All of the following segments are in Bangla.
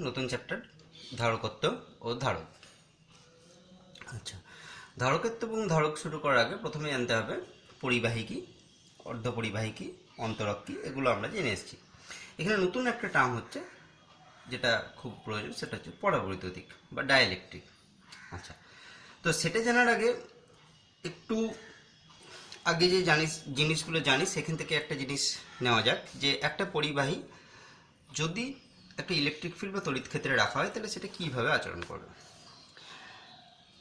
নতুন চ্যাপ্টার ধারকত্ব ও ধারক। আচ্ছা, ধারকত্ব এবং ধারক শুরু করার আগে প্রথমে জানতে হবে পরিবাহী কি, অর্ধপরিবাহী কি, অন্তরক কি, এগুলো আমরা জেনে এসেছি। এখানে নতুন একটা টার্ম হচ্ছে যেটা খুব প্রয়োজন, সেটা হচ্ছে পরাবৈদ্যুতিক বা ডাইইলেকট্রিক। আচ্ছা, তো সেটা জানার আগে একটু আগে যে জিনিসগুলো জানি সেখান থেকে একটা জিনিস নেওয়া যাক, যে একটা পরিবাহী যদি একটা ইলেকট্রিক ফিল্ড বা তড়িৎ ক্ষেত্রে রাখা হয় তাহলে সেটা কীভাবে আচরণ করবে।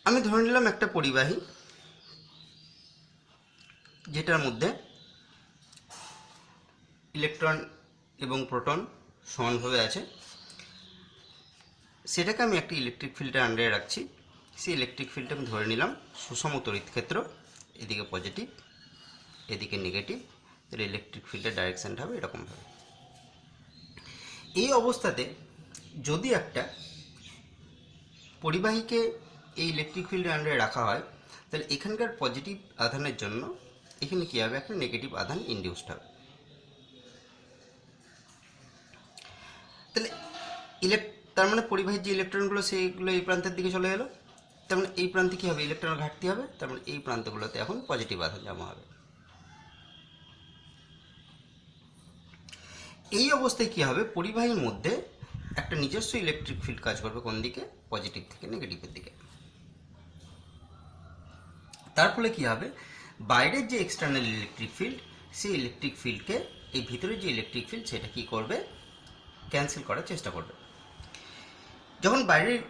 আমি ধরে নিলাম একটা পরিবাহী যেটার মধ্যে ইলেকট্রন এবং প্রোটন সমানভাবে আছে, সেটাকে আমি একটা ইলেকট্রিক ফিল্ডের আন্ডারে রাখছি। সেই ইলেকট্রিক ফিল্ডটা আমি ধরে নিলাম সুষম তড়িৎ ক্ষেত্র, এদিকে পজিটিভ এদিকে নেগেটিভ, এর ইলেকট্রিক ফিল্ডের ডাইরেকশানটা হবে এরকমভাবে। এই অবস্থাতে যদি একটা পরিবাহীকে এই ইলেকট্রিক ফিল্ডের আন্ডারে রাখা হয় তাহলে এখানকার পজিটিভ আধানের জন্য এখানে কী হবে, একটা নেগেটিভ আধান ইনডিউসড হবে। তাহলে তার মানে পরিবাহীর যে ইলেকট্রনগুলো সেইগুলো এই প্রান্তের দিকে চলে এলো, তার মানে এই প্রান্তে কী হবে, ইলেকট্রনের ঘাটতি হবে, তার মানে এই প্রান্তগুলোতে এখন পজিটিভ আধান জমা হবে। এই অবস্থায় কী হবে, পরিবাহীর মধ্যে একটা নিজস্ব ইলেকট্রিক ফিল্ড কাজ করবে কোন দিকে, পজিটিভ থেকে নেগেটিভের দিকে। তার ফলে কী হবে, বাইরের যে এক্সটার্নাল ইলেকট্রিক ফিল্ড, সেই ইলেকট্রিক ফিল্ডকে এই ভিতরে যে ইলেকট্রিক ফিল্ড সেটা কী করবে, ক্যান্সেল করার চেষ্টা করবে। যখন বাইরের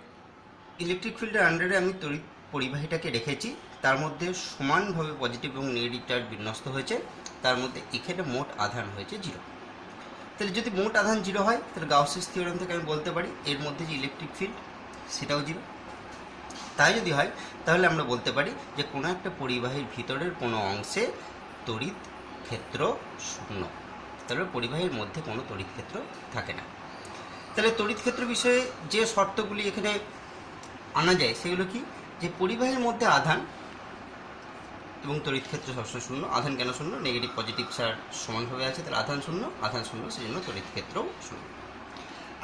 ইলেকট্রিক ফিল্ডের আন্ডারে আমি তড়িৎ পরিবাহীটাকে রেখেছি, তার মধ্যে সমানভাবে পজিটিভ এবং নেগেটিভ চার্জ বিন্যস্ত হয়েছে, তার মধ্যে এখানে মোট আধান হয়েছে 0। তাহলে যদি মোট আধান 0 হয় তাহলে গাউসের থিওরেম থেকে আমি বলতে পারি এর মধ্যে যে ইলেকট্রিক ফিল্ড সেটাও 0। তাই যদি হয় তাহলে আমরা বলতে পারি যে কোনো একটা পরিবাহীর ভিতরের কোনো অংশে তড়িৎ ক্ষেত্র 0, তাহলে পরিবাহীর মধ্যে কোনো তড়িৎ ক্ষেত্র থাকে না। তাহলে তড়িৎ ক্ষেত্র বিষয়ে যে শর্তগুলি এখানে আনা যায় সেগুলো কি, যে পরিবাহীর মধ্যে আধান এবং তড়িৎ ক্ষেত্র সবসময় 0। আধান কেন 0, নেগেটিভ পজিটিভ চার্জ সমানভাবে আছে, তাহলে আধান 0, আধান 0, সেজন্য তড়িৎ ক্ষেত্রও 0।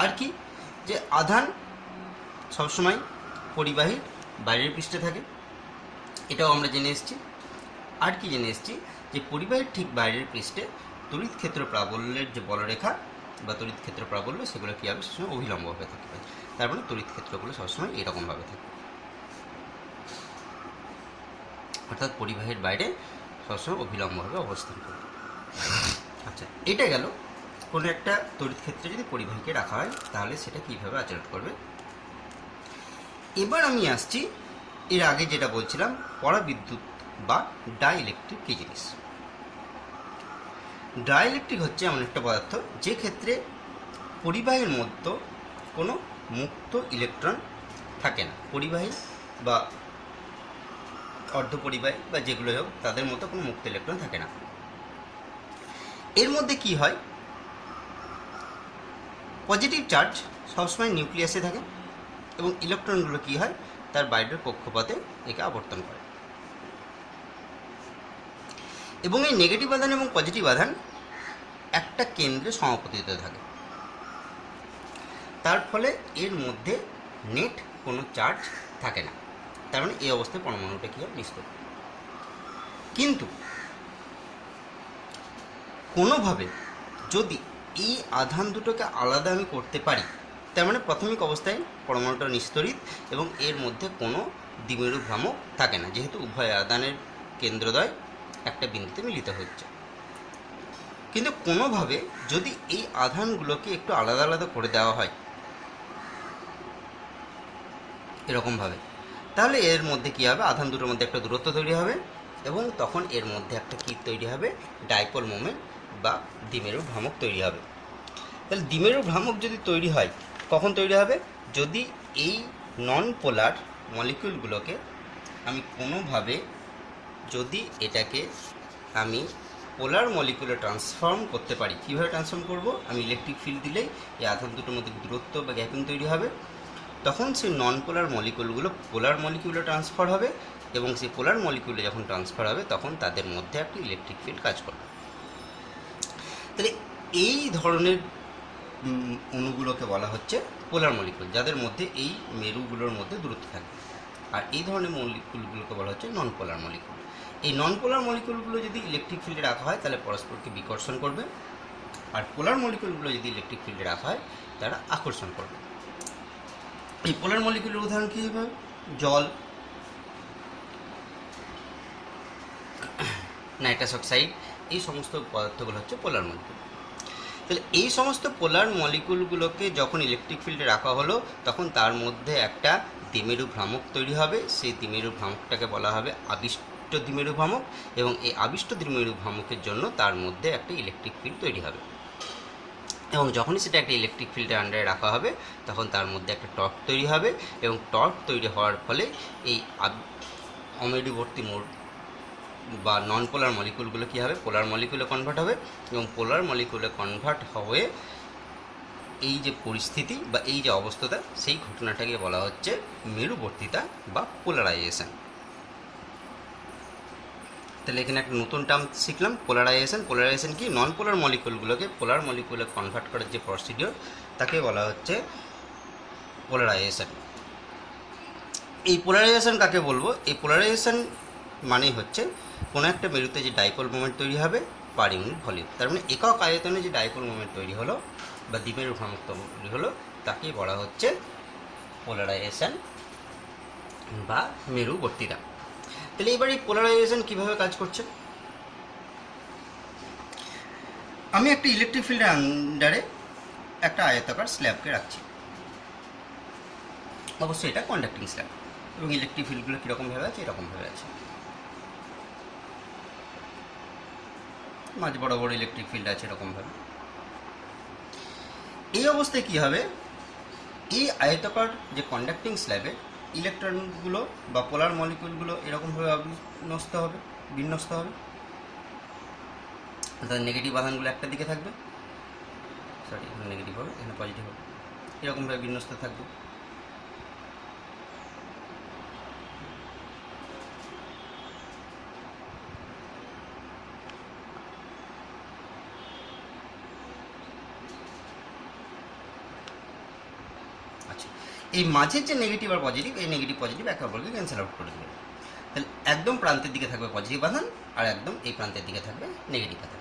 আর কি, যে আধান সবসময় পরিবাহীর বাইরের পৃষ্ঠে থাকে, এটাও আমরা জেনে এসেছি। আর কি জেনে এসেছি, যে পরিবাহীর ঠিক বাইরের পৃষ্ঠে তড়িৎ ক্ষেত্র প্রাবল্যের যে বলরেখা বা তড়িৎ ক্ষেত্র প্রাবল্য সেগুলো কী হবে, সবসময় অভিলম্বভাবে থাকবে। তার মানে তড়িৎ ক্ষেত্রগুলো সবসময় এরকমভাবে থাকবে, অর্থাৎ পরিবাহীর বাইরে সবসময় অভিলম্বভাবে অবস্থান করবে। আচ্ছা, এটা গেল কোনো একটা তড়িৎ ক্ষেত্রে যদি পরিবাহীকে রাখা হয় তাহলে সেটা কীভাবে আচরণ করবে। এবার আমি আসছি এর আগে যেটা বলছিলাম, পরাবিদ্যুৎ বা ডাইইলেকট্রিক কী জিনিস। ডাইইলেকট্রিক হচ্ছে এমন একটা পদার্থ যে ক্ষেত্রে পরিবাহীর মধ্যে কোনো মুক্ত ইলেকট্রন থাকে না। পরিবাহী বা অর্ধপরিবাহী বা যেগুলোই হোক তাদের মধ্যে কোনো মুক্ত ইলেকট্রন থাকে না। এর মধ্যে কি হয়, পজিটিভ চার্জ সবসময় নিউক্লিয়াসে থাকে এবং ইলেকট্রনগুলো কি হয়, তার বাইরের কক্ষপথে একে আবর্তন করে। এবং এই নেগেটিভ আধান এবং পজিটিভ আধান একটা কেন্দ্রে সমাপতিত থাকে, তার ফলে এর মধ্যে নেট কোনো চার্জ থাকে না। তার মানে এই অবস্থায় পরমাণুটা কী হয়, নিস্তব্ধ। কিন্তু কোনোভাবে যদি এই আধান দুটোকে আলাদা আমি করতে পারি, তার মানে প্রাথমিক অবস্থায় পরমাণুটা নিস্তরিত এবং এর মধ্যে কোনো দ্বিমেরু ভ্রামক থাকে না, যেহেতু উভয় আধানের কেন্দ্রদ্বয় একটা বিন্দুতে মিলিত হচ্ছে। কিন্তু কোনোভাবে যদি এই আধানগুলোকে একটু আলাদা আলাদা করে দেওয়া হয় এরকমভাবে, তাহলে এর মধ্যে কী হবে, আধান দুটোর মধ্যে একটা দূরত্ব তৈরি হবে এবং তখন এর মধ্যে একটা কী তৈরি হবে, ডাইপোল মোমেন্ট বা দ্বিমেরু ভ্রামক তৈরি হবে। তাহলে দ্বিমেরু ভ্রামক যদি তৈরি হয় কখন তৈরি হবে, যদি এই নন পোলার মলিকিউলগুলোকে আমি কোনোভাবে যদি এটাকে আমি পোলার মলিকিউলে ট্রান্সফর্ম করতে পারি। কীভাবে ট্রান্সফর্ম করব, আমি ইলেকট্রিক ফিল্ড দিলেই এই আধান দুটোর মধ্যে দূরত্ব বা গ্যাপিং তৈরি হবে, তখন সেই নন পোলার মলিকিউলগুলো পোলার মলিকিউলে ট্রান্সফার হবে এবং সেই পোলার মলিকিউলে যখন ট্রান্সফার হবে তখন তাদের মধ্যে একটা ইলেকট্রিক ফিল্ড কাজ করবে। তাহলে এই ধরনের অণুগুলোকে বলা হচ্ছে পোলার মলিকুল, যাদের মধ্যে এই মেরুগুলোর মধ্যে দূরত্ব থাকবে। আর এই ধরনের মলিকুলগুলোকে বলা হচ্ছে নন পোলার মলিকুল। এই নন পোলার মলিকুলগুলো যদি ইলেকট্রিক ফিল্ডে রাখা হয় তাহলে পরস্পরকে বিকর্ষণ করবে, আর পোলার মলিকুলগুলো যদি ইলেকট্রিক ফিল্ডে রাখা হয় তারা আকর্ষণ করবে। এই পোলার মলিকুলের উদাহরণ কী হবে? জল, নাইট্রাস অক্সাইড, এই সমস্ত পদার্থগুলো হচ্ছে পোলার মলিকুল। তাহলে এই সমস্ত পোলার মলিকুলগুলোকে যখন ইলেকট্রিক ফিল্ডে রাখা হলো তখন তার মধ্যে একটা দ্বিমেরু ভ্রামক তৈরি হবে। সেই দ্বিমেরু ভ্রামকটাকে বলা হবে আবিষ্ট দ্বিমেরু ভ্রামক, এবং এই আবিষ্ট দ্বিমেরু ভ্রামকের জন্য তার মধ্যে একটা ইলেকট্রিক ফিল্ড তৈরি হবে। এবং যখনই সেটা একটা ইলেকট্রিক ফিল্ডের আন্ডারে রাখা হবে তখন তার মধ্যে একটা টর্ক তৈরি হবে, এবং টর্ক তৈরি হওয়ার ফলে এই অমেরুবর্তী মোড় বা নন পোলার মলিকুলগুলো কী হবে? পোলার মলিকুলে কনভার্ট হবে, এবং পোলার মলিকুলে কনভার্ট হয়ে এই যে পরিস্থিতি বা এই যে অবস্থাটা, সেই ঘটনাটাকে বলা হচ্ছে মেরুবর্তিতা বা পোলারাইজেশন। তাহলে এখানে একটা নতুন টার্ম শিখলাম, পোলারাইজেশন। পোলারাইজেশন কি? নন পোলার মলিকুলগুলোকে পোলার মলিকুলে কনভার্ট করার যে প্রসিডিওর তাকে বলা হচ্ছে পোলারাইজেশন। এই পোলারাইজেশন কাকে বলবো? এই পোলারাইজেশন মানেই হচ্ছে কোনো একটা মেরুতে যে ডাইপোল মোমেন্ট তৈরি হবে পার ইউনিট ভলিউম। তার মানে একক আয়তনে যে ডাইপোল মোমেন্ট তৈরি হলো বা দ্বিমেরু ভ্রামক তৈরি হলো তাকে বলা হচ্ছে পোলারাইজেশন বা মেরুবর্তিতা। তাহলে এবার এই পোলারাইজেশন কীভাবে কাজ করছে? আমি একটা ইলেকট্রিক ফিল্ডের আন্ডারে একটা আয়তাকার স্ল্যাবকে রাখছি, অবশ্যই এটা কন্ডাক্টিং স্ল্যাব, এবং ইলেকট্রিক ফিল্ডগুলো কীরকমভাবে আছে? এরকমভাবে আছে, মাঝ বড় বড় ইলেকট্রিক ফিল্ড আছে এরকমভাবে। এই অবস্থায় কী হবে? এই আয়তাকার যে কন্ডাক্টিং স্ল্যাবে ইলেকট্রনগুলো বা পোলার মলিকুলগুলো এরকমভাবে বিন্যস্ত হবে। অর্থাৎ নেগেটিভ আধানগুলো একটা দিকে থাকবে, সরি এখানে নেগেটিভ হবে, এখানে পজিটিভ হবে, এরকমভাবে বিন্যস্ত থাকবে। আচ্ছা, এই মাঝের যে নেগেটিভ আর পজিটিভ, এই নেগেটিভ পজিটিভ একে অপরকে ক্যান্সেল আউট করে দেবে। তাহলে একদম প্রান্তের দিকে থাকবে পজিটিভ আধান, আর একদম এই প্রান্তের দিকে থাকবে নেগেটিভ আধান।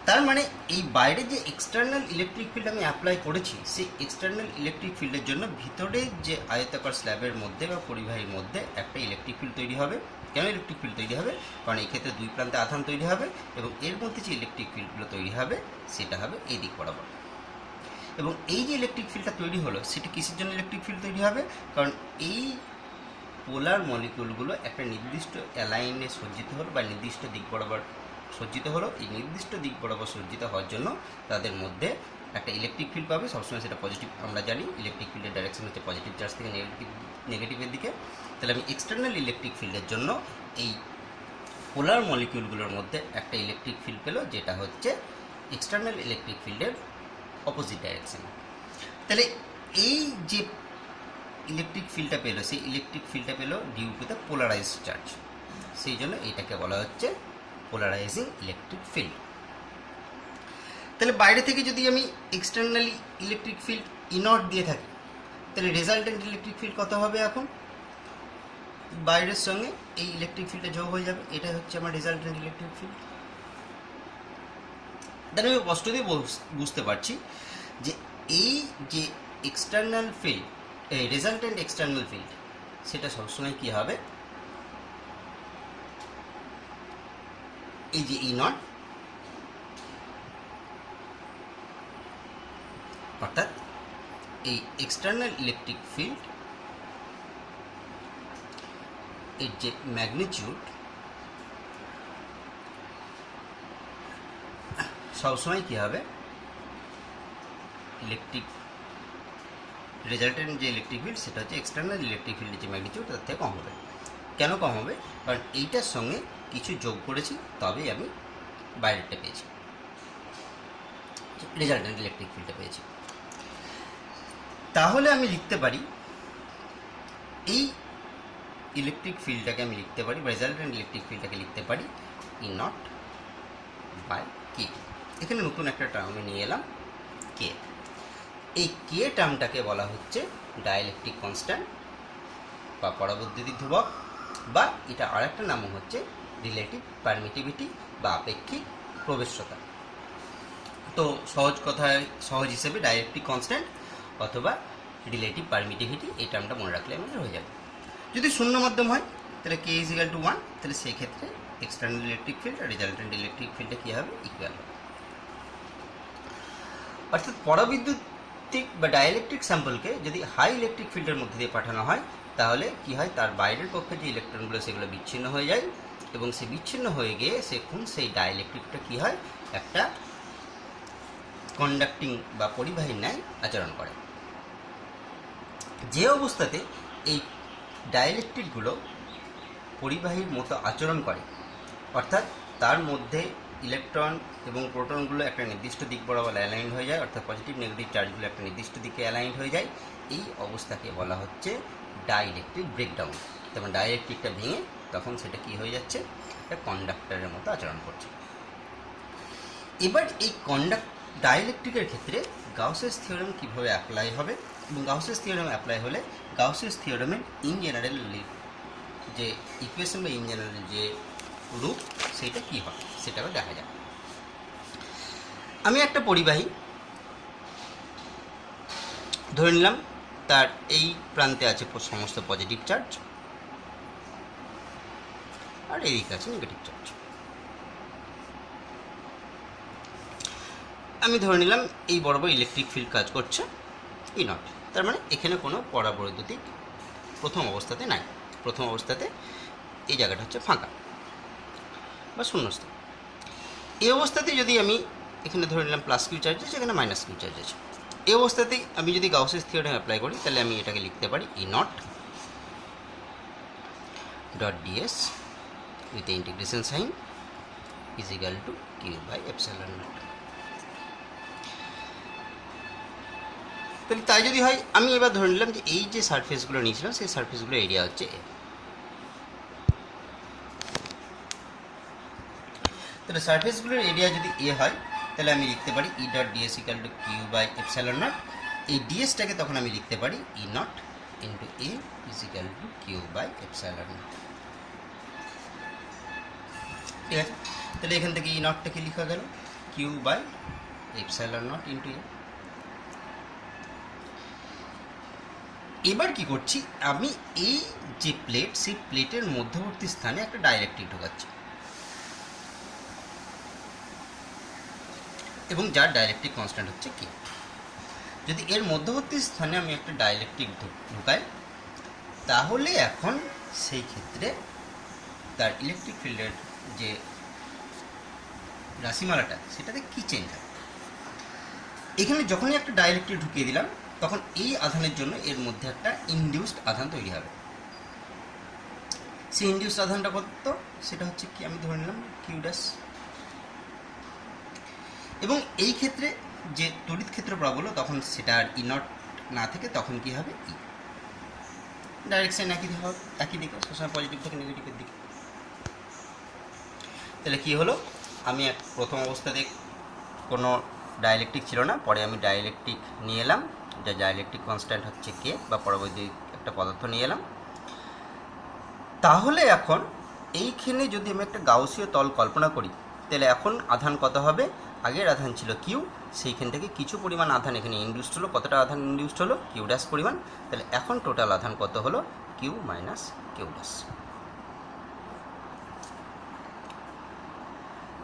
তার মানে এই বাইরে যে এক্সটার্নাল ইলেকট্রিক ফিল্ড আমি অ্যাপ্লাই করেছি, সেই এক্সটার্নাল ইলেকট্রিক ফিল্ডের জন্য ভিতরে যে আয়তাকার স্ল্যাবের মধ্যে বা পরিবাহীর মধ্যে একটা ইলেকট্রিক ফিল্ড তৈরি হবে। কেন ইলেকট্রিক ফিল্ড তৈরি হবে? কারণ এই ক্ষেত্রে দুই প্রান্তে আধান তৈরি হবে, এবং এর মধ্যে যে ইলেকট্রিক ফিল্ডগুলো তৈরি হবে সেটা হবে এই দিক বরাবর। এবং এই যে ইলেকট্রিক ফিল্ডটা তৈরি হলো সেটা কিসের জন্য ইলেকট্রিক ফিল্ড তৈরি হবে? কারণ এই পোলার মলিকুলগুলো একটা নির্দিষ্ট অ্যালাইনে সজ্জিত হলো বা নির্দিষ্ট দিক বরাবর সজ্জিত হলো। এই নির্দিষ্ট দিক বরাবর সজ্জিত হওয়ার জন্য তাদের মধ্যে একটা ইলেকট্রিক ফিল্ড পাবে, সবসময় সেটা পজিটিভ। আমরা জানি ইলেকট্রিক ফিল্ডের ডাইরেকশন হচ্ছে পজিটিভ চার্জ থেকে নেগেটিভের দিকে। তাহলে আমি এক্সটার্নাল ইলেকট্রিক ফিল্ডের জন্য এই পোলার মলিকিউলগুলোর মধ্যে একটা ইলেকট্রিক ফিল্ড পেলো, যেটা হচ্ছে এক্সটার্নাল ইলেকট্রিক ফিল্ডের অপোজিট ডাইরেকশন। তাহলে এই যে ইলেকট্রিক ফিল্ডটা পেলো, সেই ইলেকট্রিক ফিল্ডটা পেলো due to the polarized charge. সেই জন্য এইটাকে বলা হচ্ছে পোলারাইজিং ইলেকট্রিক ফিল্ড। তাহলে বাইরে থেকে যদি আমি এক্সটার্নালি ইলেকট্রিক ফিল্ড ইনট দিয়ে থাকি, তাহলে রেজাল্টেন্ট ইলেকট্রিক ফিল্ড কত হবে? এখন বাইরের সঙ্গে এই ইলেকট্রিক ফিল্ডে যোগ হয়ে যাবে, এটা হচ্ছে আমার রেজাল্টেন্ট ইলেকট্রিক ফিল্ড। তাহলে আমি স্পষ্ট দিয়ে বুঝতে পারছি যে এই যে এক্সটার্নাল ফিল্ড, এই রেজাল্টেন্ট এক্সটার্নাল ফিল্ড, সেটা সবসময় কী হবে? এই যে ই নট, অর্থাৎ এই এক্সটার্নাল ইলেকট্রিক ফিল্ড এর যে ম্যাগনিটিউড সবসময় কী হবে? ইলেকট্রিক রেজাল্টেন্ট যে ইলেকট্রিক ফিল্ড সেটা হচ্ছে এক্সটার্নাল ইলেকট্রিক ফিল্ডের যে ম্যাগনিটিউড তার থেকে কম হবে। কেন কম হবে? কারণ এইটার সঙ্গে কিছু যোগ করেছি, তবেই আমি বাইরেরটা পেয়েছি, রেজাল্টেন্ট ইলেকট্রিক ফিল্ডটা পেয়েছি। তাহলে আমি লিখতে পারি এই ইলেকট্রিক ফিল্ডটাকে আমি লিখতে পারি, বা রেজাল্টেন্ট ইলেকট্রিক ফিল্ডটাকে লিখতে পারি ই নট বাই কে। এখানে নতুন একটা টার্মে নিয়ে এলাম কে। এই কে টার্মটাকে বলা হচ্ছে ডাইইলেকট্রিক কনস্ট্যান্ট বা পরাবৈদ্যুতিক ধ্রুবক, বা এটা আরেকটা নামও হচ্ছে রিলেটিভ পারমিটিভিটি বা আপেক্ষিক প্রবেশ্যতা। তো সহজ হিসেবে ডাইইলেকট্রিক কনস্ট্যান্ট অথবা রিলেটিভ পারমিটিভিটি এই টার্মটা মনে রাখলে আমাদের হয়ে যাবে। যদি শূন্য মাধ্যম হয় তাহলে কে ইজ ইকুয়াল টু 1, তাহলে সেই ক্ষেত্রে এক্সটার্নাল ইলেকট্রিক ফিল্ড আর রেজাল্টেন্ট ইলেকট্রিক ফিল্ডটা কী হবে, ইকুয়াল হবে। অর্থাৎ পরাবিদ্যুতিক বা ডাইইলেকট্রিক স্যাম্পলকে যদি হাই ইলেকট্রিক ফিল্ডের মধ্যে দিয়ে পাঠানো হয় তাহলে কি হয়, তার বাইরের পক্ষে যে ইলেকট্রনগুলো সেগুলো বিচ্ছিন্ন হয়ে যায়, এবং সে বিচ্ছিন্ন হয়ে গিয়ে সেই ডাইইলেকট্রিকটা কি হয়, একটা কন্ডাক্টিং বা পরিবাহীর ন্যায় আচরণ করে। যে অবস্থাতে এই ডাইইলেকট্রিকগুলো পরিবাহীর মতো আচরণ করে, অর্থাৎ তার মধ্যে ইলেকট্রন এবং প্রোটনগুলো একটা নির্দিষ্ট দিক বরাবর অ্যালাইন্ড হয়ে যায়, অর্থাৎ পজিটিভ নেগেটিভ চার্জগুলো একটা নির্দিষ্ট দিকে অ্যালাইন্ড হয়ে যায়, এই অবস্থাকে বলা হচ্ছে ডাইইলেকট্রিক ব্রেকডাউন। যেমন ডাইইলেকট্রিকটা ভেঙে তখন সেটা কি হয়ে যাচ্ছে, একটা কন্ডাক্টরের মতো আচরণ করছে। এবার এই ডাইইলেকট্রিকের ক্ষেত্রে গাউসেস থিওরেম কীভাবে অ্যাপ্লাই হবে, এবং গাউসেস থিওরেম অ্যাপ্লাই হলে গাউসেস থিওরেমের ইন জেনারেল যে ইকুয়েশন বা ইন জেনারেল যে রূপ সেটা কী হয় সেটাও দেখা যায়। আমি একটা পরিবাহী ধরে নিলাম, তার এই প্রান্তে আছে সমস্ত পজিটিভ চার্জ আর এদিকে আছে নেগেটিভ চার্জ। আমি ধরে নিলাম এই বরাবর ইলেকট্রিক ফিল্ড কাজ করছে ই নট, তার মানে এখানে কোনো পরাবৈদ্যুতিক প্রথম অবস্থাতে নাই। প্রথম অবস্থাতে এই জায়গাটা হচ্ছে ফাঁকা বা শূন্যস্থান। এই অবস্থাতে যদি আমি এখানে ধরে নিলাম প্লাস কিউ চার্জ আছে, এখানে মাইনাস কিউ চার্জ আছে, এই অবস্থাতেই আমি যদি গাউসেস থিওরেম অ্যাপ্লাই করি তাহলে আমি এটাকে লিখতে পারি E not dot ds with integration sign is equal to Q by epsilon not. তাহলে তাই যদি হয়, আমি এবার ধরে নিলাম যে এই যে সারফেসগুলো নিয়েছিলাম সেই সারফেসগুলোর এরিয়া হচ্ছে এ। তাহলে সারফেসগুলোর এরিয়া যদি এ হয় তাহলে আমি লিখতে পারি E dot DS equal to Q by epsilon not. এই ডিএসটাকে তখন আমি লিখতে পারি E not into A is equal to Q by epsilon not. ঠিক আছে, তাহলে এখান থেকে ই নটটাকে লেখা গেল Q by epsilon not into A. এবার কি করছি, আমি এই যে প্লেট সেই প্লেটের মধ্যবর্তী স্থানে একটা ডাইইলেকট্রিক ঢোকাচ্ছি, এবং যার ডাইইলেকট্রিক কনস্ট্যান্ট হচ্ছে কে। যদি এর মধ্যবর্তী স্থানে আমি একটা ডাইইলেকট্রিক ঢুকাই তাহলে এখন সেই ক্ষেত্রে তার ইলেকট্রিক ফিল্ডের যে রাশিমালাটা সেটাতে কী চেঞ্জ হয়। এখানে যখনই একটা ডাইইলেকট্রিক ঢুকিয়ে দিলাম তখন এই আধানের জন্য এর মধ্যে একটা ইনডিউসড আধান তৈরি হবে। সেই ইনডিউসড আধানটা কত, সেটা হচ্ছে কি, আমি ধরে নিলাম কিউ ড্যাশ। এবং এই ক্ষেত্রে যে তড়িৎ ক্ষেত্র প্রবল তখন সেটা আর ই নট না থেকে তখন কি হবে, ই ডাইরেকশন একই দিকে, সবসময় পজিটিভ থেকে নেগেটিভের দিকে। তাহলে কি হলো, আমি প্রথম অবস্থাতে কোনো ডাইইলেকট্রিক ছিল না, পরে আমি ডাইইলেকট্রিক নিয়ে এলাম, যা ডাইইলেকট্রিক কনস্ট্যান্ট হচ্ছে কে বা পরাবৈদ্যুতিক একটা পদার্থ নিয়ে এলাম। তাহলে এখন এইখানে যদি আমি একটা গাউসীয় তল কল্পনা করি তাহলে এখন আধান কত হবে, আগের আধান ছিল কিউ, সেইখান থেকে কিছু পরিমাণ আধান এখানে ইনডিউসড হলো। কতটা আধান ইনডিউসড হলো, কিউ ড্যাশ পরিমাণ। তাহলে এখন টোটাল আধান কত হলো, কিউ মাইনাস কিউ ড্যাশ।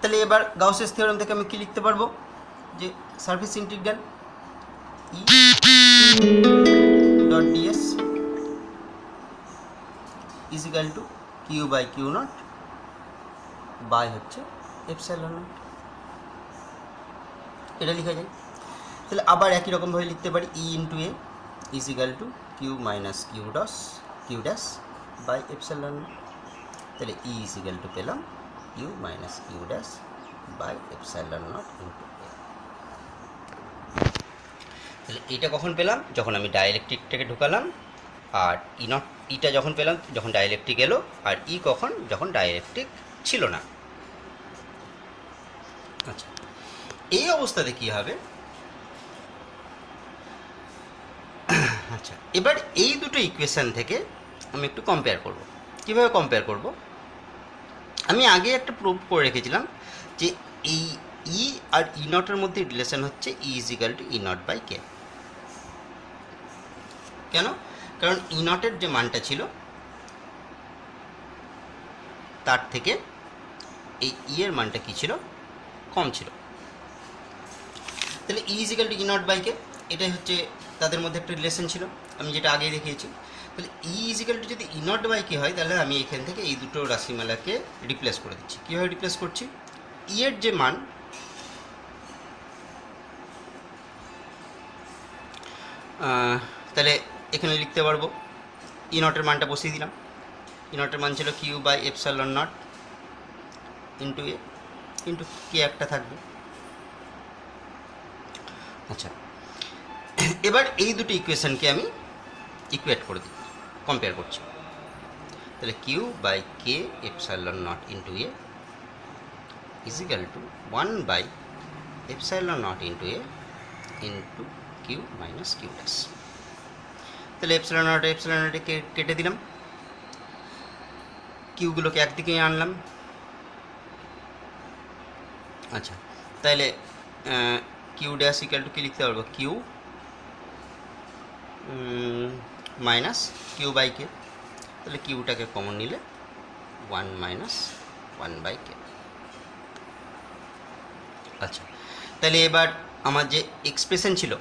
তাহলে এবার গাউসেস থিওরেম থেকে আমি কি লিখতে পারবো, যে surface integral E dot DS is equal to Q by Q not by হচ্ছে এপসাইলন নট, এটা লেখা যায়। তাহলে আবার একই রকমভাবে লিখতে পারি E into A is equal to Q minus Q dash by epsilon not. তাহলে ই ইজ ইকুয়াল টু পেলাম Q minus Q dash by epsilon not into A. তাহলে এটা কখন পেলাম, যখন আমি ডাইইলেকট্রিকটাকে ঢুকালাম, আর ই নট ইটা যখন পেলাম যখন ডাইইলেকট্রিক এলো, আর ই কখন, যখন ডাইইলেকট্রিক ছিল না। আচ্ছা, এই অবস্থাতে কি হবে, আচ্ছা, এবার এই দুটো ইকুয়েশন থেকে আমি একটু কম্পেয়ার করব। কিভাবে কম্পেয়ার করব? আমি আগে একটা প্রুভ করে রেখেছিলাম যে এই ই আর ই নটের মধ্যে রিলেশন হচ্ছে E is equal to E not by K. কেন? কারণ ই নটের যে মানটা ছিল তার থেকে এই ই এর মানটা কী ছিল? কম ছিল। তাহলে E is equal to E not by K, এটাই হচ্ছে তাদের মধ্যে একটা রিলেশন ছিল, আমি যেটা আগেই দেখিয়েছি। তাহলে ই ইজ ইকাল টু যদি ই নট বাই কে হয়, তাহলে আমি এখান থেকে এই দুটো রাশিমালাকে রিপ্লেস করে দিচ্ছি। কীভাবে রিপ্লেস করছি? ই এর যে মান তাহলে এখানে লিখতে পারবো, ই নটের মানটা বসিয়ে দিলাম। ই নটের মান ছিল Q by epsilon not into A, into K একটা থাকবে। আচ্ছা, এবার এই দুটো ইকুয়েশনকে আমি ইকুয়েট করে দিই, কম্পেয়ার করছি। তাহলে Q by K epsilon not into A is equal to 1 by epsilon not into A into Q minus Q dash. তাহলে এপসাইলন নটে কেটে দিলাম, কিউগুলোকে একদিকে আনলাম। আচ্ছা, তাহলে কিউ ড্যাশ ইকাল টু কি লিখতে পারবো? কিউ মাইনাস কিউ বাই কে। তাহলে কিউটাকে কমন নিলে 1 মাইনাস 1 বাই কে। আচ্ছা, তাহলে এবার আমার যে এক্সপ্রেশন ছিল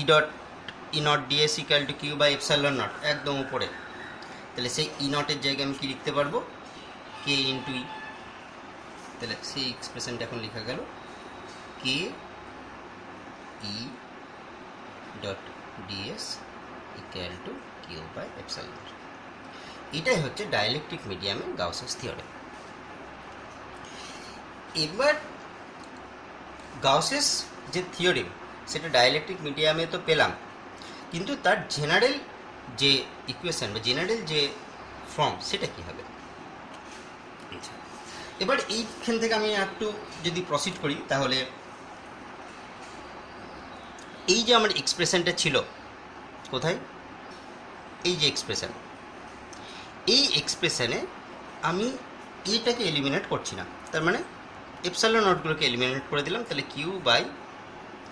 E not ds equal to Q by epsilon not একদম উপরে, তাহলে সেই ই নটের জায়গায় আমি কি লিখতে পারবো? K into E. তাহলে সেই এক্সপ্রেশনটা এখন লেখা গেল K E dot DS equal to Q by epsilon not. এটাই হচ্ছে ডাইলেকট্রিক মিডিয়ামে গাউসেস থিওরেম। এবার গাউসেস যে থিওরেম সেটা ডাইলেকট্রিক মিডিয়ামে তো পেলাম, কিন্তু তার জেনারেল যে ইকুয়েশন বা জেনারেল যে ফর্ম সেটা কী হবে? এবার এইখান থেকে আমি একটু যদি প্রসিড করি, তাহলে এই যে আমার এক্সপ্রেশনটা ছিল কোথায়? এই যে এক্সপ্রেশন, এই এক্সপ্রেশনে আমি এটাকে এলিমিনেট করছি না, তার মানে এপসাইলন নটগুলোকে এলিমিনেট করে দিলাম। তাহলে কিউ বাই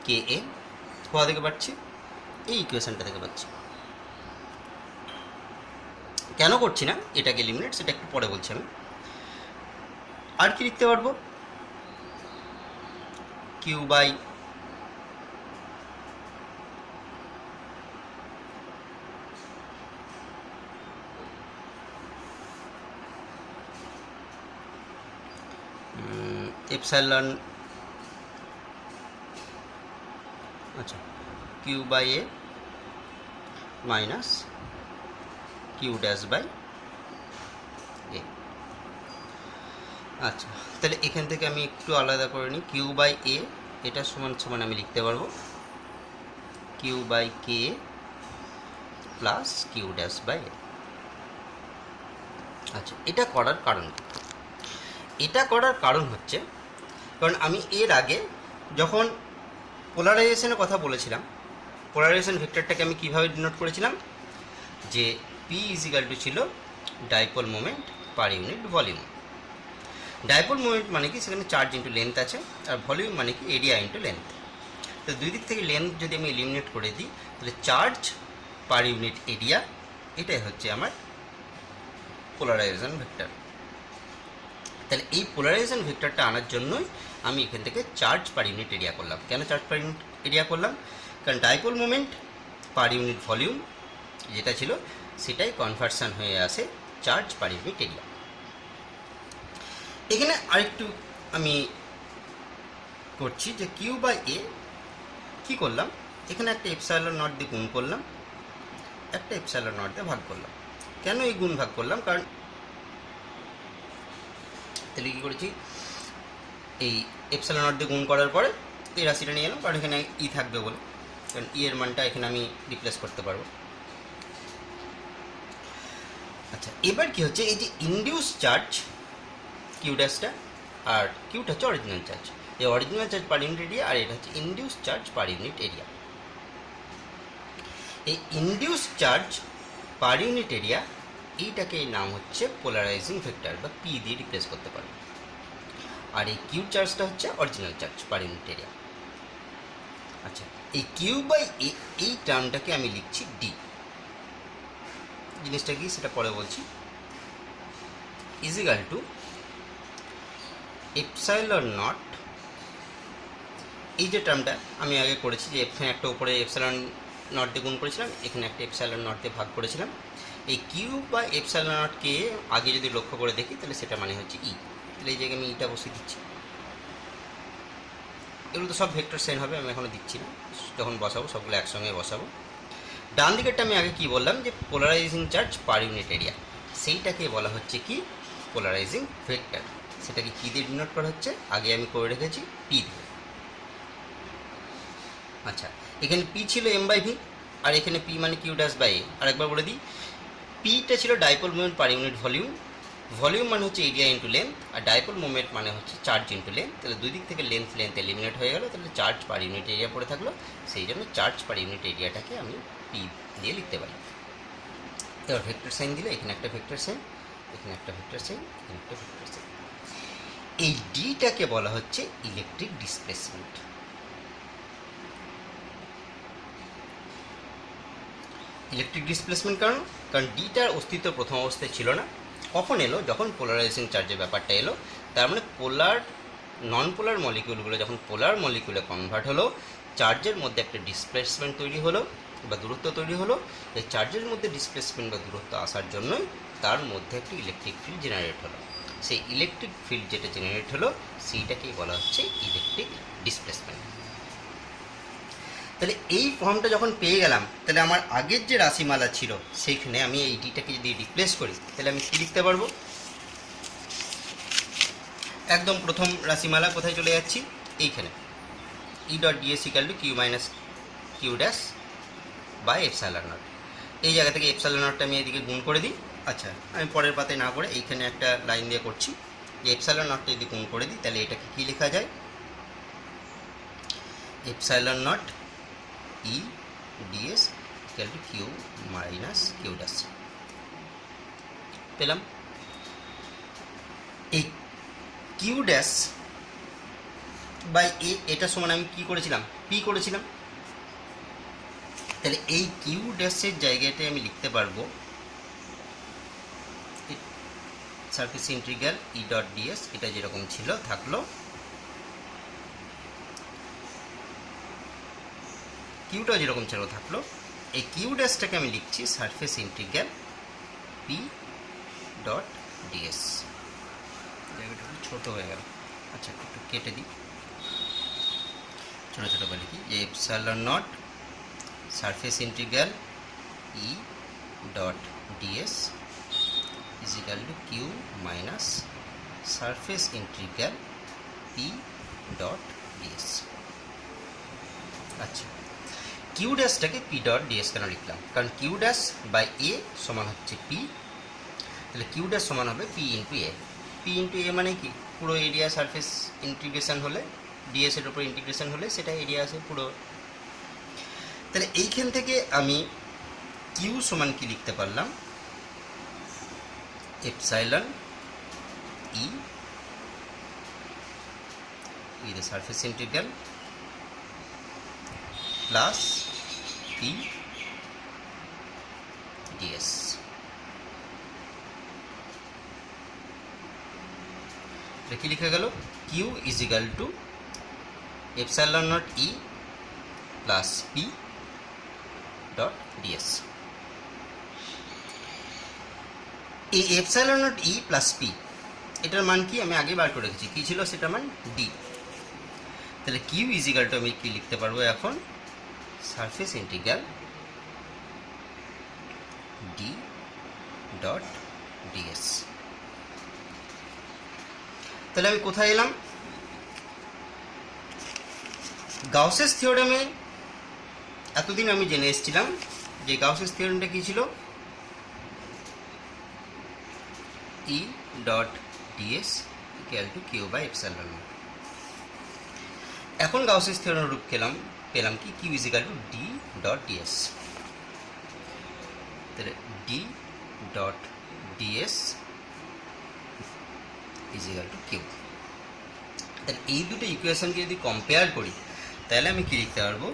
কে এ কোথা থেকে পাচ্ছি? এই ইকুয়েশনটা থেকে পাচ্ছি। কেন করছি না এটাকে এলিমিনেট সেটা একটু পরে বলছি আমি। আর কি লিখতে পারবো? কিউ বাই এপসাইলন, আচ্ছা, Q by A minus Q dash by A. আচ্ছা, তাহলে এখান থেকে আমি একটু আলাদা করে নিই। কিউ বাই এ এটা সমান সমান আমি লিখতে পারবো Q by K plus Q dash by A. আচ্ছা, এটা করার কারণ কি? এটা করার কারণ হচ্ছে কারণ আমি এর আগে যখন পোলারাইজেশনের কথা বলেছিলাম, পোলারাইজেশন ভেক্টরটাকে আমি কীভাবে ডিনোট করেছিলাম? যে পি ইজিক্যাল টু ছিল dipole moment per unit volume. Dipole moment মানে কি? সেখানে চার্জ ইন্টু লেন্থ আছে, আর ভলিউম মানে কি? Area into length. তো দুই দিক থেকে লেন্থ যদি আমি এলিমিনেট করে দিই, তাহলে চার্জ পার ইউনিট এরিয়া, এটাই হচ্ছে আমার পোলারাইজেশন ভেক্টর। তাহলে এই পোলারাইজেশন ভেক্টরটা আনার জন্যই আমি এখান থেকে চার্জ পার ইউনিট এরিয়া করলাম। কেন চার্জ পার ইউনিট এরিয়া করলাম? কারণ dipole moment per unit volume যেটা ছিল সেটাই কনভার্সন হয়ে আসে চার্জ পার ইউনিট এরিয়া। এখানে আরেকটু আমি করছি যে কিউ বাই এ কী করলাম? এখানে একটা এপসাইলন নট দিয়ে গুণ করলাম, একটা এপসাইলন নট দিয়ে ভাগ করলাম। কেন এই গুণ ভাগ করলাম? কারণ তাহলে কী করেছি, এই এপসাইলন নট দিয়ে গুণ করার পরে এই রাশিটা নিয়ে এলাম, কারণ এখানে ই থাকবে বলে, কারণ ই এর মানটা এখানে আমি রিপ্লেস করতে পারবো। আচ্ছা, এবার কি হচ্ছে, এই যে ইনডিউস চার্জ কিউ ড্যাশটা আর কিউটা হচ্ছে অরিজিনাল চার্জ, এই original charge per unit area, আর এটা হচ্ছে induce charge per unit area. এই induce charge per unit area এইটাকে নাম হচ্ছে পোলারাইজিং ভেক্টর বা পি দিয়ে রিপ্লেস করতে পারবে। আর এই কিউ চার্জটা হচ্ছে original charge per unit area. আচ্ছা, এই কিউ বাই এ এই টার্মটাকে আমি লিখছি ডি। জিনিসটা কি সেটা পরে বলছি। ইজিক্যাল টু এপসাইলন নট, এই যে টার্মটা আমি আগে করেছি যে এখানে একটা উপরে এপসাইলন নট দিয়ে গুণ করেছিলাম, এখানে একটা এপসাইলন নট দিয়ে ভাগ করেছিলাম। এই কিউ বা এপসাইলন নটকে আগে যদি লক্ষ্য করে দেখি তাহলে সেটা মানে হচ্ছে ই। তাহলে এই জায়গায় আমি ইটা বসিয়ে দিচ্ছি। এগুলো তো সব ভেক্টর সাইন হবে, আমি এখনো দিচ্ছি না, যখন বসাবো সবগুলো একসঙ্গে বসাবো। ডান দিকেরটা আমি আগে কি বললাম যে polarising charge per unit area, সেইটাকে বলা হচ্ছে কি পোলারাইজিং ভেক্টর। সেটাকে কি দিয়ে ডিনোট করা হচ্ছে, আগে আমি করে রেখেছি পি দিয়ে। আচ্ছা, এখানে পি ছিল এম বাই ভি, আর এখানে পি মানে কিউ ড্যাশ বাই এ। আরেকবার বলে দিই, পিটা ছিল dipole moment per unit volume, volume মানে হচ্ছে এরিয়া ইন্টু লেন্থ, আর ডাইপোল মোমেন্ট মানে হচ্ছে চার্জ ইন্টু লেন্থ। তাহলে দুই দিক থেকে লেন্থ এলিমিনেট হয়ে গেল, তাহলে চার্জ পার ইউনিট এরিয়া পড়ে থাকলো। সেই জন্য চার্জ পার ইউনিট এরিয়াটাকে আমি পি দিয়ে লিখতে পারি। এবার ভেক্টর সাইন দিলে এখানে একটা ভেক্টর সাইন, এখানে একটা ভেক্টর সাইন, এখানে একটা ভেক্টর সাইন। এই ডিটাকে বলা হচ্ছে ইলেকট্রিক ডিসপ্লেসমেন্ট। ইলেকট্রিক ডিসপ্লেসমেন্ট কারণ ডিটার অস্তিত্ব প্রথম অবস্থায় ছিল না। কখন এলো, যখন পোলারাইজেশন চার্জের ব্যাপারটা এলো। তার মানে পোলার নন পোলার মলিকিউলগুলো যখন পোলার মলিকিউলে কনভার্ট হলো, চার্জের মধ্যে একটা ডিসপ্লেসমেন্ট তৈরি হলো বা দূরত্ব তৈরি হলো। এই চার্জের মধ্যে ডিসপ্লেসমেন্ট বা দূরত্ব আসার জন্যই তার মধ্যে একটি ইলেকট্রিক ফিল্ড জেনারেট হলো। সেই ইলেকট্রিক ফিল্ড যেটা জেনারেট হলো সেইটাকেই বলা হচ্ছে ইলেকট্রিক ডিসপ্লেসমেন্ট। তাহলে এই ফর্মটা যখন পেয়ে গেলাম, তাহলে আমার আগের যে রাশিমালা ছিল সেইখানে আমি এই ডিটাকে যদি রিপ্লেস করি তাহলে আমি কী লিখতে পারবো। একদম প্রথম রাশিমালা কোথায় চলে যাচ্ছি, এইখানে E dot DS equal to Q minus Q dash by epsilon not. এই জায়গা থেকে এপসাইলন নটটা আমি এদিকে গুণ করে দিই। আচ্ছা, আমি পরের পাতায় না করে এইখানে একটা লাইন দিয়ে করছি যে এপসাইলন নটটা যদি গুণ করে দিই তাহলে এটাকে কী লেখা যায়, epsilon not E DS equal to Q minus Q dash পেলাম। এই কিউ ড্যাশ বাই এ এটা সমান আমি কী করেছিলাম, পি করেছিলাম। তাহলে এই কিউ ড্যাশের জায়গাটায় আমি লিখতে পারবো surface integral E dot DS, এটা যেরকম ছিল থাকলো, কিউটাও যেরকম ছিল থাকলো। এই কিউ ড্যাশটাকে আমি লিখছি surface integral P dot DS. জায়গাটা একটু ছোটো হয়ে গেল, আচ্ছা একটু কেটে দিই, ছোটো ছোটো করে লিখি যে epsilon naught surface integral E dot DS is equal to Q minus surface integral P dot DS. আচ্ছা, কিউ ড্যাশটাকে পি ডট ডিএস কেন লিখলাম, কারণ কিউ ড্যাশ বাই এ সমান হচ্ছে পি। তাহলে কিউ ড্যাশ সমান হবে পি ইন্টু এ। পি ইন্টু এ মানে কি, পুরো এরিয়া সারফেস ইন্টিগ্রেশন হলে ডিএস এর উপর ইন্টিগ্রেশন হলে সেটা এরিয়া আসে পুরো। তাহলে এইখান থেকে আমি কিউ সমান কি লিখতে পারলাম, epsilon E the surface integral plus P ds. কি লিখে গেল, Q is equal to epsilon not E plus P dot ds. এই epsilon not E plus P এটার মান কি আমি আগে বার করে রেখেছি, কী ছিল সেটার মান ডি। তাহলে কিউ ইজ ইকাল টু আমি কি লিখতে পারবো এখন, surface integral D dot ds. তাহলে আমি কোথায় এলাম, গাউসেস থিওরেমে এতদিন আমি জেনে এসেছিলাম যে গাউসেস থিওরেমটা কী ছিল, E dot DS equal to Q by epsilon not. এখন গাউসেস থিওরেমের রূপ পেলাম কি, Q is equal to D dot ds. তাহলে D dot DS is equal to Q. তাহলে এই দুটো ইকুয়েশনকে যদি কম্পেয়ার করি তাহলে আমি কি লিখতে পারবো,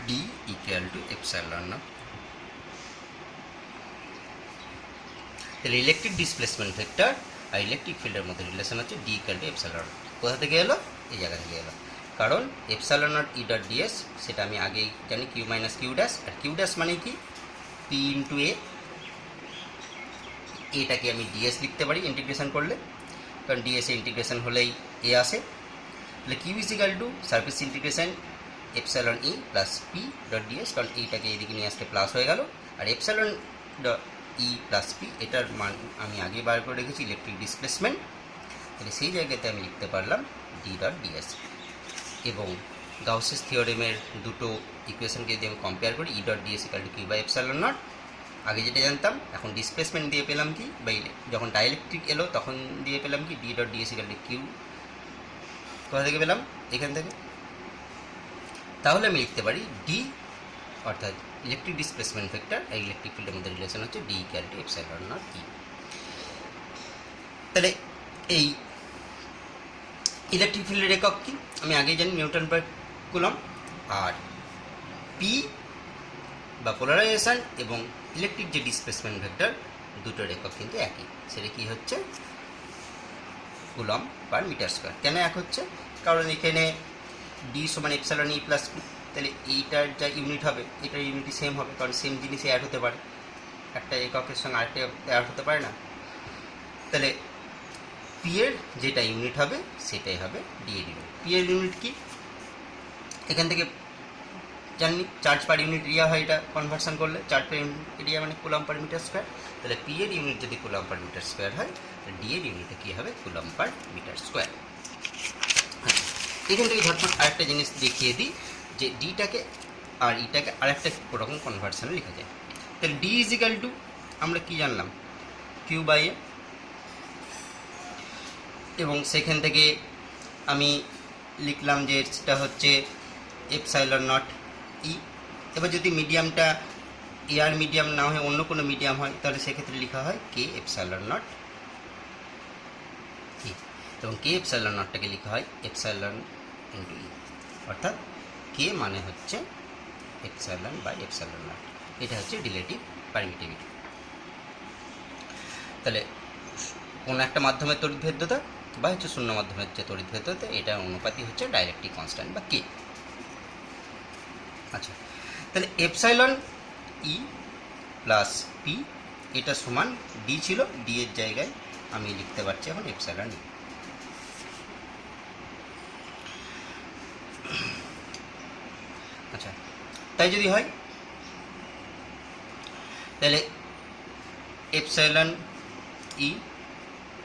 D equal to epsilon not. তাহলে ইলেকট্রিক ডিসপ্লেসমেন্ট ভেক্টর আর ইলেকট্রিক ফিল্ডের মধ্যে রিলেশন হচ্ছে D equal to epsilon not. কোথা থেকে এলো, এই জায়গা থেকে এলো, কারণ epsilon not E dot DS সেটা আমি আগেই জানি কিউ মাইনাস কিউ ড্যাশ, আর কিউ ড্যাশ মানে কি পি ইন্টু এ, এটাকে আমি ডিএস লিখতে পারি ইন্টিগ্রেশন করলে, কারণ ডিএস এ ইন্টিগ্রেশন হলেই এ আসে। তাহলে Q is equal to surface integration epsilon E plus P dot DS, কারণ এইটাকে এদিকে নিয়ে আসতে প্লাস হয়ে গেল, আর এপসাইলন ই প্লাস পি এটার মান আমি আগে বার করে রেখেছি ইলেকট্রিক ডিসপ্লেসমেন্ট। তাহলে সেই জায়গাতে আমি লিখতে পারলাম ডি ডট ডিএস। এবং গাউসেস থিওরেমের দুটো ইকুয়েশনকে যদি আমি কম্পেয়ার করি, E dot DS equal to Q by epsilon naught, আগে যেটা জানতাম এখন ডিসপ্লেসমেন্ট দিয়ে পেলাম কি, বা যখন ডাইইলেকট্রিক এলো তখন দিয়ে পেলাম কি D dot DS equal to Q. কোথা থেকে পেলাম, এখান থেকে। তাহলে আমি লিখতে পারি ডি অর্থাৎ ইলেকট্রিক ডিসপ্লেসমেন্ট ভেক্টর আর ইলেকট্রিক ফিল্ডের মধ্যে রিলেশন হচ্ছে D equal to epsilon not E. তাহলে এই ইলেকট্রিক ফিল্ডের একক কি আমি আগেই জানি, নিউটন পার কুলম্ব, আর পি বা পোলারাইজেশন এবং ইলেকট্রিক যে ডিসপ্লেসমেন্ট ভেক্টর দুটোর একক কিন্তু একই, সেটা কি হচ্ছে কুলম্ব পার মিটার স্কোয়ার। কেন এক হচ্ছে, কারণ এখানে ডি সমান এপসাইলন ই প্লাস পি, তাহলে এইটার যা ইউনিট হবে এটার ইউনিটই সেম হবে, কারণ সেম জিনিসে অ্যাড হতে পারে, একটা এককের সঙ্গে আরেকটা অ্যাড হতে পারে না। তাহলে পি এর যেটা ইউনিট হবে সেটাই হবে ডি এর ইউনিট। পি এর ইউনিট কি এখান থেকে জানি, চার্জ পার ইউনিট এরিয়া হয়, এটা কনভার্সন করলে চার্জ পার ইউনিট এরিয়া মানে কুলম্ব পার মিটার স্কোয়ার। তাহলে পি এর ইউনিট যদি কুলম্ব পার মিটার স্কোয়ার হয়, তাহলে ডি এর ইউনিটে কী হবে কুলম্ব পার মিটার স্কোয়ার। এখান থেকে ঝটপট আরেকটা জিনিস দেখিয়ে দিই যে ডিটাকে আর ইটাকে আরেকটা ওরকম কনভার্সনে লেখা যায়। তাহলে ডি ইজ ইকাল টু আমরা কী জানলাম কিউ বাই এ, এবং সেখান থেকে আমি লিখলাম যে সেটা হচ্ছে এপসাইলন নট ই। এবার যদি মিডিয়ামটা এয়ার মিডিয়াম না হয়ে অন্য কোনো মিডিয়াম হয় তাহলে সেক্ষেত্রে লেখা হয় কে এপসাইলন নট ই, এবং কে এপসাইলন নটটাকে লেখা হয় এপসাইলন ইন্টু ই, অর্থাৎ কে মানে হচ্ছে এপসাইলন বাই এপসাইলন নট। এটা হচ্ছে রিলেটিভ পারমিটিভিটি। তাহলে কোনো একটা মাধ্যমের তড়িৎভেদ্যতা বা হচ্ছে শূন্য মাধ্যমের যে তড়িৎভেদ্যতা এটার অনুপাতি হচ্ছে ডাইলেকট্রিক কনস্ট্যান্ট বা কে। আচ্ছা, তাহলে এপসাইলন ই প্লাস পি এটা সমান ডি ছিল, ডি এর জায়গায় আমি লিখতে পারছি এখন এপসাইলন ই। আচ্ছা, তাই যদি হয় তাহলে এপসাইলন ই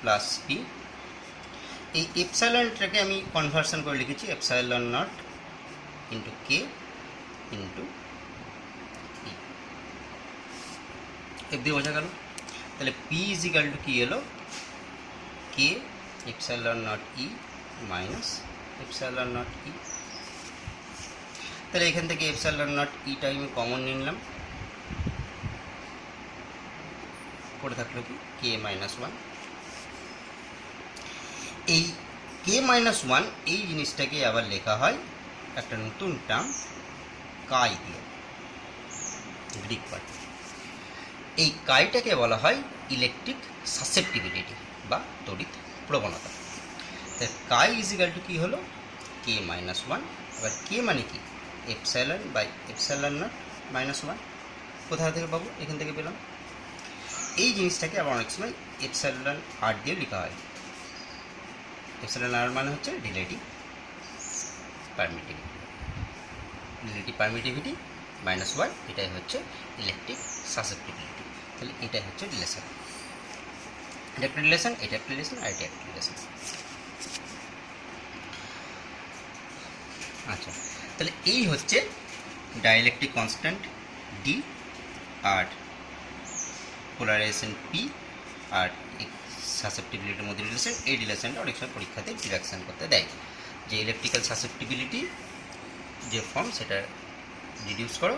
প্লাস পি, এই এপসাইলনটাকে আমি কনভার্সন করে লিখেছি epsilon not into k into E. F দিয়ে বোঝা গেল। তাহলে পি ইজ ইকাল টু কি এলো K epsilon not E minus epsilon not E. তাহলে এখান থেকে এপসাইলন নট ইটা আমি কমন নিলাম, পড়ে থাকলো কি কে মাইনাস ওয়ান। এই কে মাইনাস ওয়ান এই জিনিসটাকে আবার লেখা হয় একটা নতুন টার্ম কাই দিয়ে, গ্রিক ওয়ার্ড। এই কাইটাকে বলা হয় ইলেকট্রিক সাসেপ্টিবিলিটি বা তড়িৎ প্রবণতা। তাই কাই ইজ ইকাল টু কী হলো কে মাইনাস ওয়ান। এবার কে মানে কি epsilon by epsilon naught minus one. কোথা থেকে পাবো, এখান থেকে পেলাম। এই জিনিসটাকে আবার অনেক সময় এপসাইলন আর দিয়ে লেখা হয়। এপসাইলন আর মানে হচ্ছে relative permittivity, relative permittivity minus one, এটাই হচ্ছে ইলেকট্রিক সাসেপ্টিবিলিটি। তাহলে এটাই হচ্ছে রিলেশন, এটা একটা রিলেশন, এটা একটা রিলেশন, আর এটা একটা রিলেশন। আচ্ছা, তাহলে এই হচ্ছে ডাইইলেকট্রিক কনস্ট্যান্ট ডি আর পোলারাইজেশন পি আর সাসেপ্টিবিলিটির মধ্যে রিলেশন। এই রিলেশনটা অনেক সময় পরীক্ষাতে ডিরাকশন করতে দেয়, যে ইলেকট্রিক্যাল সাসেপ্টিবিলিটি যে ফর্ম সেটা রিডিউস করো